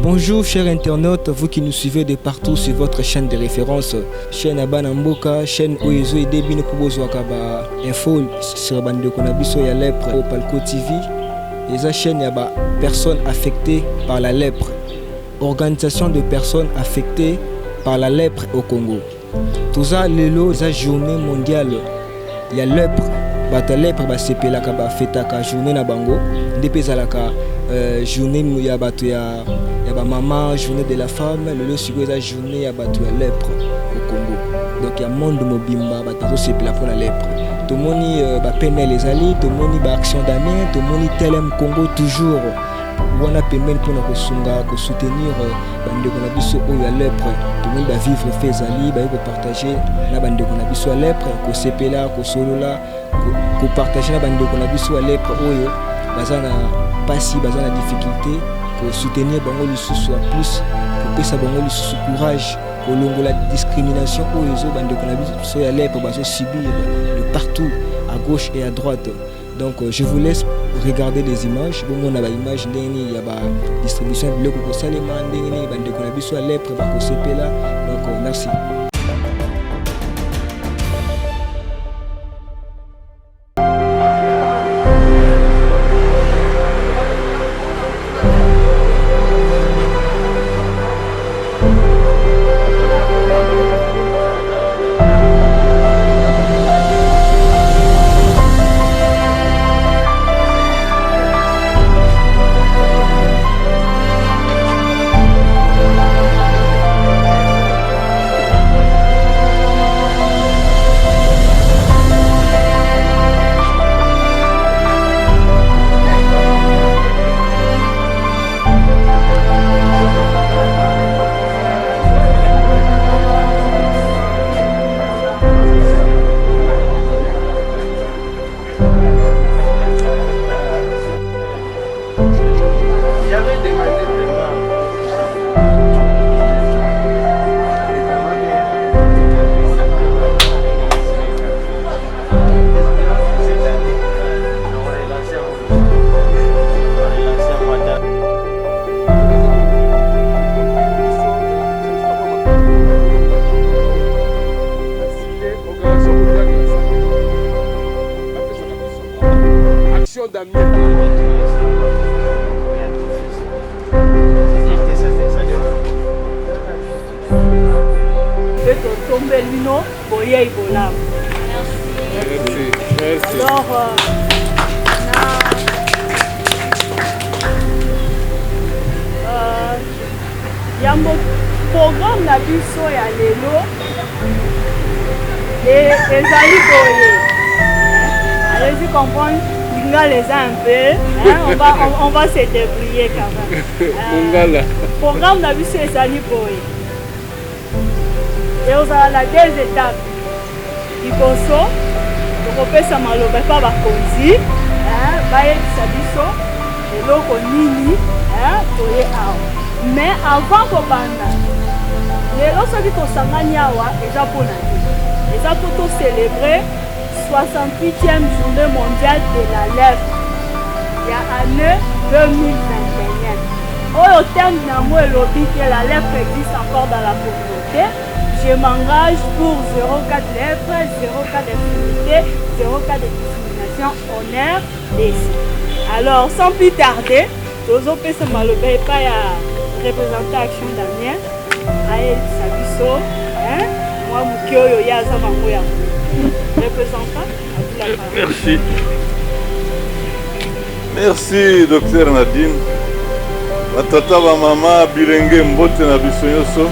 Bonjour chers internautes, vous qui nous suivez de partout sur votre chaîne de référence, chaîne Abanamboka, chaîne Oyezo et Debine Kubozwakaba, info sur Bande Konabiso ya lèpre au Palco TV. Et la chaîne yaba personnes affectées par la lèpre, organisation de personnes affectées par la lèpre au Congo. Tout ça, lelo, la journée mondiale, il y a lèpre, bata lèpre, ba sepela ka ba fetaka journée na bango, ndepezalaka journée ya bato ya ba maman, journée de la femme, le sugo la journée ya bato ya lèpre au Congo. Donc il y a monde mobimba bato sepela pour la lèpre. Tout le monde ba peine les alliés, tout le monde ba action d'année, tout le monde telem Congo toujours. On a permis pour nous soutenir bande de biso au ya lèpre. Tout le monde va vivre fait alliés, ba partager la bande de biso à lèpre, ko sepela, ko solola, ko partager la bande de biso à lèpre oyo. Bazana pasi, bazana difficulté. Pour soutenir bango lisusu à plus pour pesa bango lisusu courage pour longo la discrimination au réseau bande de so ya lèpre bazo subir de partout à gauche et à droite. Donc je vous laisse regarder les images. Bon on a ba image ndeni ya ba distribution de loko ko salema ndeni bande de so ya lèpre ba ko sepela. Donc merci. Merci. Alors, il y a un programme na biso ya lelo et les amis allez-y comprendre les un peu, on va se débrouiller quand même. Programme na biso les amis et on a la deuxième étape. Liboso, tokopesa maloba pa bakonzi, bayebisa biso eloko nini toye awa. Mais avant kobanda, lelo soki tosangani awa eza mpona te. Eza po tocélébrer 68e journée mondiale de la lèpre ya année 2021. Oyo terme nango elobi que la lèpre existe encore dans la communauté. Je m'engage pour 0 cas de lèpre, 0 cas d'infimité, 0 cas de discrimination, honneur, décès. Alors, sans plus tarder, Tozo Pesa Malobe pas à représenter Action Damien, Aël Sabiso, moi Moukio Yaza Mangoya. Représentant, à vous la parole. Merci. Merci, docteur Nadine. Matata ba mama bilenge mbote na biso nyonso.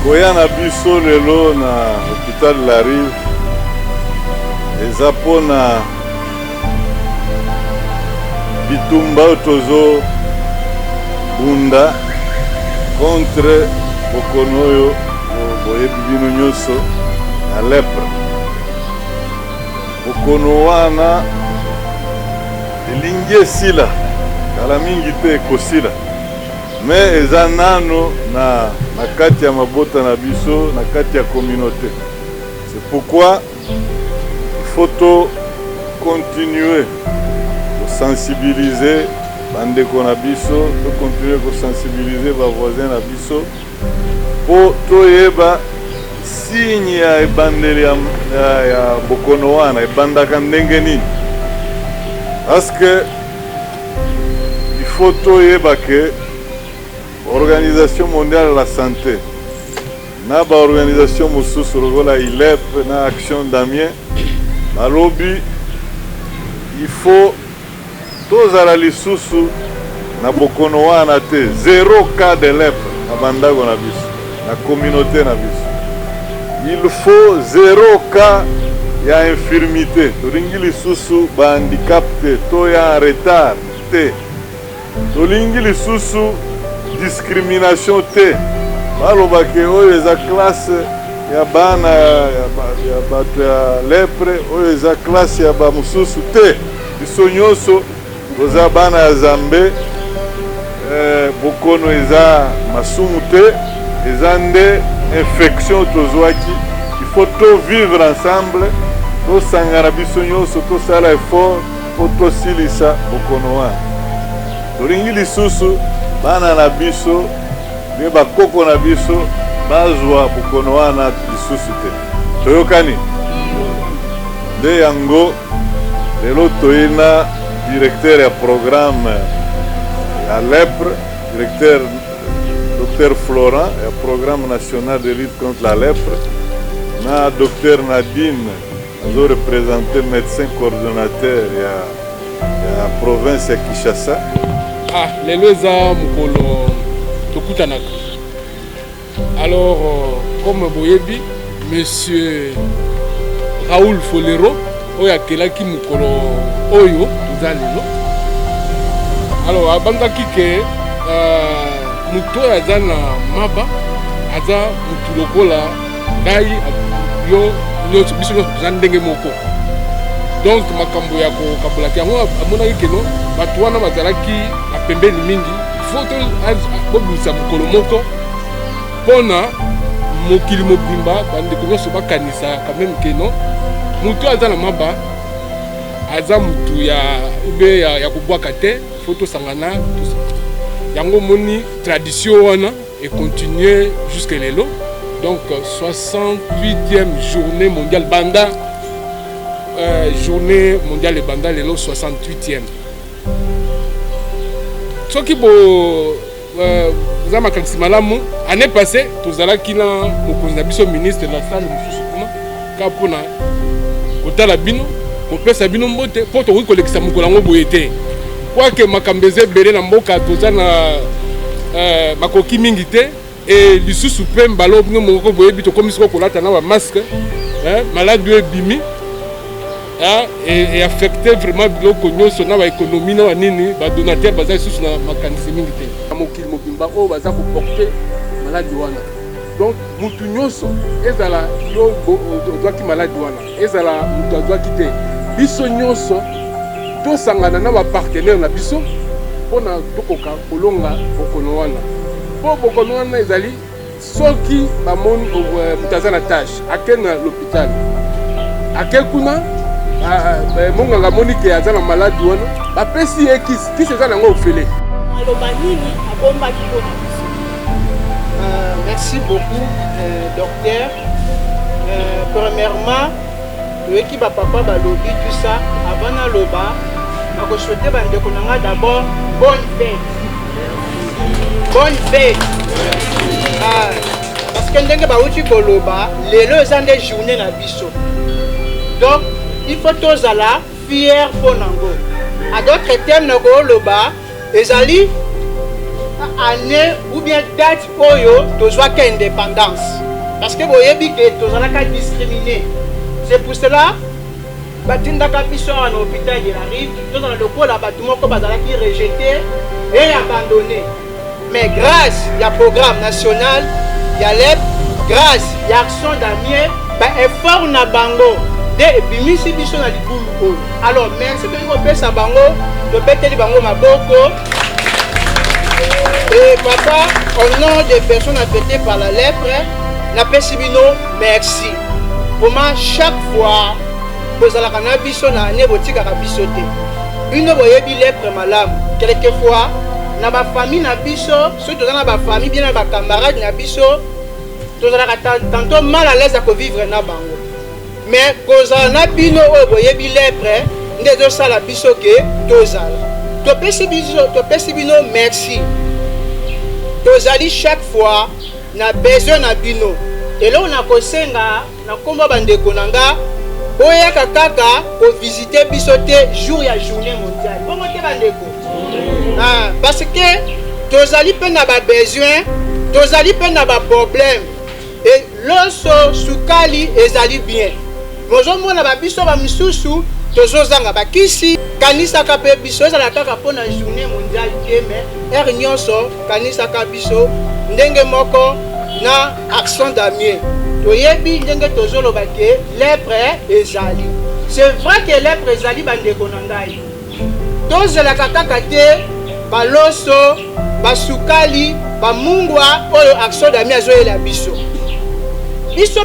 Koya na biso lelo na hôpital La Rive eza pona bitumba tozo bunda contre bokono oyo boyebi bino nyonso na lèpre. Bokono wana elingi esila kala mingi te ekosila mais eza nano na kati ya mabota na biso na kati ya communauté. C'est pourquoi il faut continuer à sensibiliser bandeko na biso to continuer ko sensibiliser ba voisins na biso po toyeba signe ya ebandeli ya bokono wana ebandaka ndenge nini, parce que il faut toyeba ke Organisation mondiale de la santé na ba organisation mosusu lokola ILEP na Action d'Amiens balobi il faut tozala lisusu na bokono wana te 0 cas de lèpre na bandako na biso na communauté na biso. Il faut 0 cas ya infirmité tolingi lisusu ba handicap te to ya en retard te tolingi lisusu discrimination te balobake oyo eza classe ya bana ya bato ya lepre oyo eza classe ya bamosusu te. Biso nyonso toza bana ya Zambe, bokono eza masumu te, eza nde infection tozwaki. Il faut to vivre ensemble, tosangana biso nyonso tosala effort po tosilisa bokono wana. Tolingi lisusu bana na biso be bakoko na biso bazwa bokono wana lisusu te. Toyokani nde yango lelo toyina directeur ya programme ya lèpre, directeur Dr Florent ya programme national de lutte contre la lèpre, na Dr Nadine azo représenter médecin coordonnateur ya province ya Kinshasa. Lelo eza mokolo tokutanaka. Alors comme boyebi monsieur Raoul Folero oyo akelaki mokolo oyo toza lelo. Alors abandaki ke moto oyo aza na maba aza motu lokola ngai yo nyonso biso nyonso toza ndenge moko. Donc makambo ya kokabolaki yango amonaki keno bato wana bazalaki na pembeni mingi faut bobimisa mokolo moko mpona mokili mobimba bandeko nyonso bakanisa quand même keno moto aza na maba aza motu ya kobwaka te, faut tosangana yango moni tradition wana et continuer jusque lelo. Donc 68e journée mondiale banda journée mondiale banda lelo 68e. Soki bo za makanisi malamu année passée tozalaki na mokonzi na biso ministre de la salle mosusu kuna ka pona kotala bino kopesa bino mbote po tokoki kolekisa mokolo yango boye te kwake makambo eza ebele na mboka toza na makoki mingi te e lisusu mpe mbala bino moko boyebi tokomisi kolata na bamasque maladi oyo ebimi et affecté vraiment biloko nyonso na baéconomie na banini badonateur baza lisusu na makanisi mingi te na mokili mobimba oyo baza koporte maladi wana. Donc mutu nyonso ezala yo ozwaki maladi wana ezala mutu azwaki te biso nyonso tosangana na bapartenaire na biso mpona tokoka kolonga bokono wana po bokono wana ezali soki bamoni mutu aza na tâche ake na l'hôpital ake kuna monganga moni ke aza na maladi wana bapesi ye kisi eza nango ofele aloba nini abombaki yo na biso. Merci beaucoup docteur. Premièrement toyeki bapapa balobi tout ça avant naloba nakosouhaite bandeko na nga d'abord bonne fête parce que ndenge bauti koloba lelo eza nde journée na biso, donc il faut tozala fier mpo nango. À d'autres termes nakoloba ezali année ou bien date oyo tozwaka indépendance parce que boyebi ke tozalaka discriminé. C'est pour cela batindaka biso na hôpital de la Rive tozala lokola bato moko bazalaki rejeté et abandonné, mais grâce ya programme national ya LEP, grâce ya Action d'Amiens effort na bango de ebimisi biso na libulu oyo. Alors merci tolingi kopesa bango tobeteli bango maboko. Et papa, au nom des personnes affectées par la lèpre, napesi bino merci. Comment chaque fois bozalaka na biso na ane botikaka biso te bino boyebi lèpre malamu quelquefois na bafamille na biso soki toza na bafamille bien na bacamarade na biso tozalaka tantôt mal à l'aise ya kovivre na bango mais kozala na bino oyo boyebi lèpre nde ezosala biso ke tozala topesi bino merci tozali chaque fois na besoin na bino eloko na kosenga na kombo bandeko na nga boyaka kaka kovisite biso te jour ya journée mondiale bongo te bandeko parce que tozali mpe na babesoin tozali mpe na baproblème e loso sukali ezali bien bozomona babiso bamisusu tozozanga bakisi kanisaka mpe biso ezala kaka mpona journée mondiale te mais ere nyonso kanisaka biso ndenge moko na accent damier toyebi ndenge tozoloba ke lèpre ezali c'est vrai que lèpre ezali bandeko na ngai tozelaka kaka te baloso basukali bamungwa oyo accent damier azoyela biso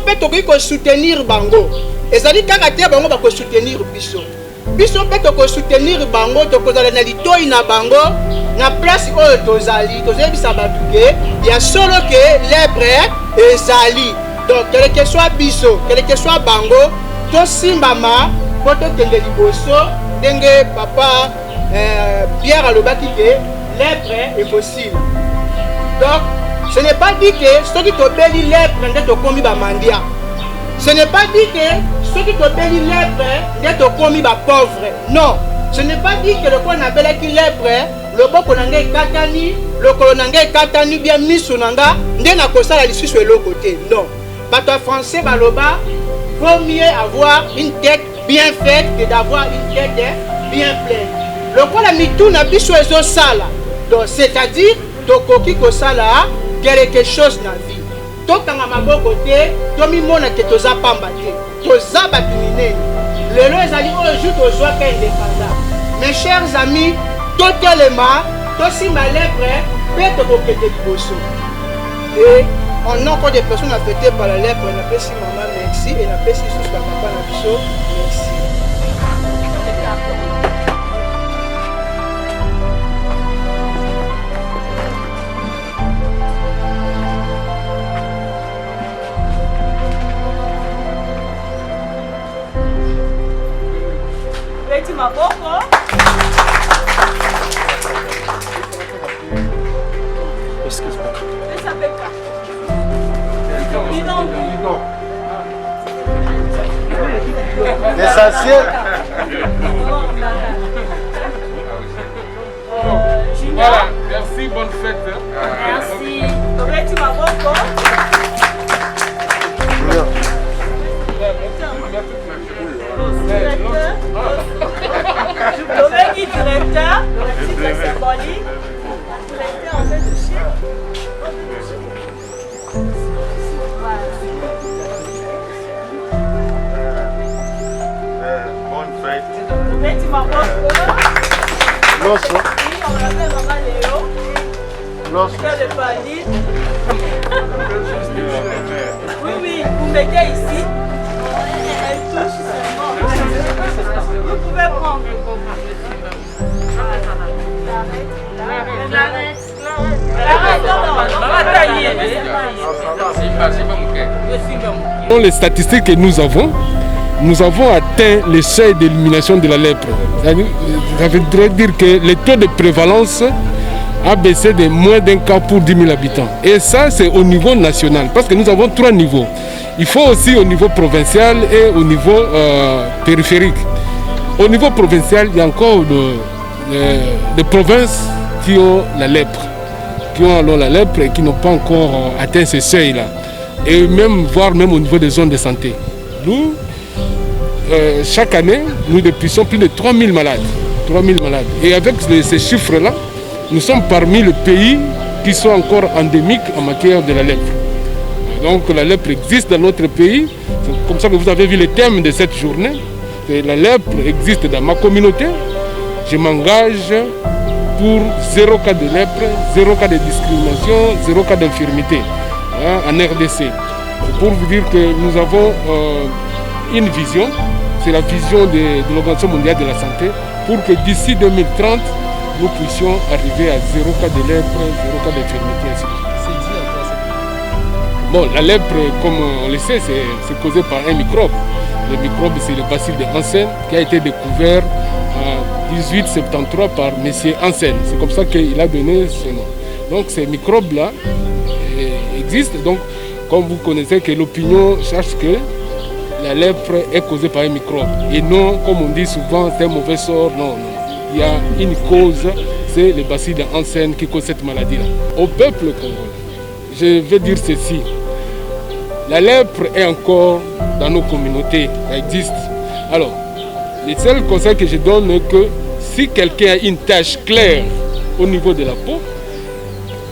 mpe tokoki kosoutenir bango ezali kaka te bango bakosoutenir biso mpe tokosoutenir bango tokozala na litoi na bango na place oyo tozoyebisa bato ke ya solo ke lèpre ezali donc quel que soit biso quel que soit bango tosimbama mpo tokende liboso ndenge papa Pierre alobaki ke lèpre est possible donc ce n'est pas dit que soki tobeli lèpre nde tokomi bamandia ce n'est pas dit que soki tobeli lèpre nde tokomi bapauvre non ce n'est pas dit que lokola nabelaki lèpre loboko na ngai ekatani lokolo na ngai ekatani bien miso na nga nde nakosala lisusu eloko te non bato ya français baloba vaut mieux avoir une tête bien faite que d'avoir une tête bien pleine lokola mituna biso ezosala donc c'est-à-dire tokoki kosala quelque chose na vie tokanga maboko te tomimona ke toza pamba te toza bato minene lelo ezali oyo jour tozwaka indépendant mes chers amis totelema tosimba lèpre mpe tokokende liboso et en nom des personnes affectées par la lèpre napesi mama merci et napesi lisusu bapapa na biso merci. Maboko. Excuse-moi. L'essentiel. Voilà, merci, bonne fête. Merci. Petit Maboko. Le directeur, le titre symbolique, directeur en fait de chef. Bonne fête. Petit Maboko. Loso. Oui, on l'appelle Maman Léo. Loso. Le palier. Oui, oui, vous mettez ici. Elle touche seulement. Vous pouvez prendre. Dans les statistiques que nous avons atteint le seuil d'élimination de la lèpre. Ça voudrait dire que le taux de prévalence a baissé de moins d'un cas pour 10 000 habitants. Et ça, c'est au niveau national, parce que nous avons 3 niveaux. Il faut aussi au niveau provincial et au niveau périphérique. Au niveau provincial, il y a encore des provinces qui ont la lèpre, et qui n'ont pas encore atteint ce seuil-là. Et même, voire même au niveau des zones de santé. Nous, chaque année, nous dépistons plus de 3 000 malades. Et avec ces chiffres-là, nous sommes parmi les pays qui sont encore endémiques en matière de la lèpre. Donc la lèpre existe dans notre pays. C'est comme ça que vous avez vu le thème de cette journée. La lèpre existe dans ma communauté. Je m'engage pour 0 cas de lèpre, 0 cas de discrimination, 0 cas d'infirmité en RDC. Pour vous dire que nous avons une vision, c'est la vision de l'Organisation mondiale de la santé, pour que d'ici 2030, nous puissions arriver à 0 cas de lèpre, 0 cas d'infirmité, ainsi de suite. C'est dû à quoi ça? Bon, la lèpre, comme on le sait, c'est causé par un microbe. Le microbe, c'est le bacille de Hansen qui a été découvert en 1873 par M. Hansen. C'est comme ça qu'il a donné ce nom. Donc ces microbes-là existent. Donc, comme vous connaissez que l'opinion cherche que la lèpre est causée par un microbe. Et non, comme on dit souvent, c'est un mauvais sort. Non, non. Il y a une cause, c'est le bacille de Hansen qui cause cette maladie-là. Au peuple congolais, je vais dire ceci. La lèpre est encore dans nos communautés, ça existe. Alors, le seul conseil que je donne est que si quelqu'un a une tache claire au niveau de la peau,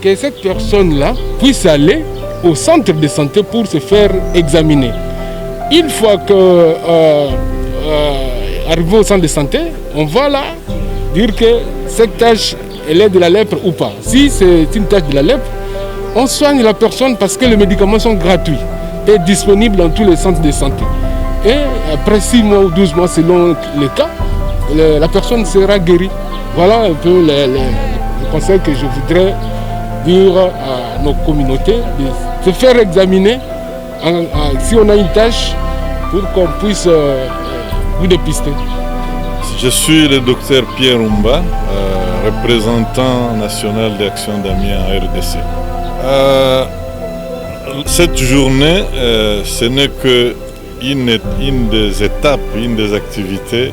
que cette personne-là puisse aller au centre de santé pour se faire examiner. Une fois que arrivé au centre de santé, on va là dire que cette tache, elle est de la lèpre ou pas. Si c'est une tache de la lèpre, on soigne la personne parce que les médicaments sont gratuits et disponibles dans tous les centres de santé. Et après 6 mois ou 12 mois, selon les cas, la personne sera guérie. Voilà un peu le conseil que je voudrais dire à nos communautés, de se faire examiner si on a une tâche pour qu'on puisse vous dépister. Je suis le docteur Pierre Rumba, représentant national d'Action d'Amiens en RDC. Cette journée, ce n'est qu'une des étapes, une des activités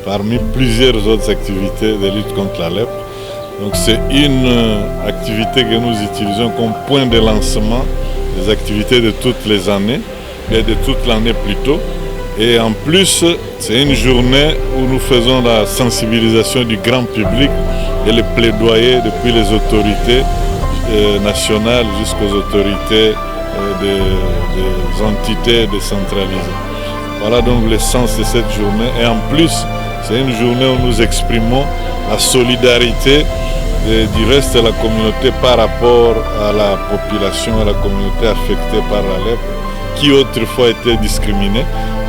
parmi plusieurs autres activités de lutte contre la lèpre. Donc c'est une activité que nous utilisons comme point de lancement des activités de toutes les années, et de toute l'année plutôt. Et en plus, c'est une journée où nous faisons la sensibilisation du grand public et le plaidoyer depuis les autorités nationales jusqu'aux autorités des entités décentralisées. Voilà donc le sens de cette journée. Et en plus, c'est une journée où nous exprimons la solidarité du reste de la communauté par rapport à la population, à la communauté affectée par la lèpre, qui autrefois était discriminée.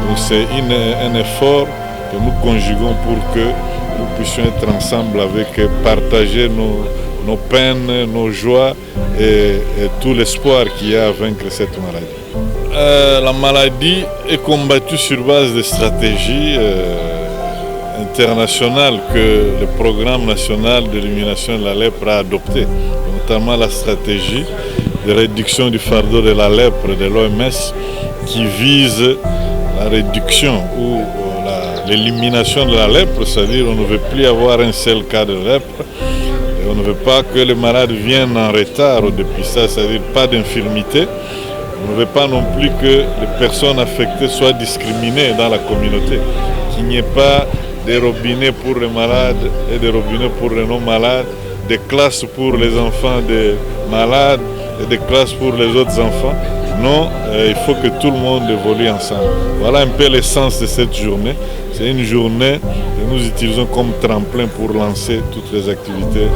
Donc c'est un effort que nous conjuguons pour que nous puissions être ensemble avec, partager nos peines, nos joies et tout l'espoir qu'il y a à vaincre cette maladie. La maladie est combattue sur base de stratégies internationales que le programme national d'élimination de la lèpre a adopté, notamment la stratégie de réduction du fardeau de la lèpre de l'OMS qui vise la réduction ou l'élimination de la lèpre, c'est-à-dire on ne veut plus avoir un seul cas de lèpre et on ne veut pas que les malades viennent en retard au dépistage, c'est-à-dire pas d'infirmité. On ne veut pas non plus que les personnes affectées soient discriminées dans la communauté, qu'il n'y ait pas des robinets pour les malades et des robinets pour les non-malades, des classes pour les enfants des malades et des classes pour les autres enfants. Non, il faut que tout le monde évolue ensemble. Voilà un peu l'essence de cette journée. C'est une journée que nous utilisons comme tremplin pour lancer toutes les activités.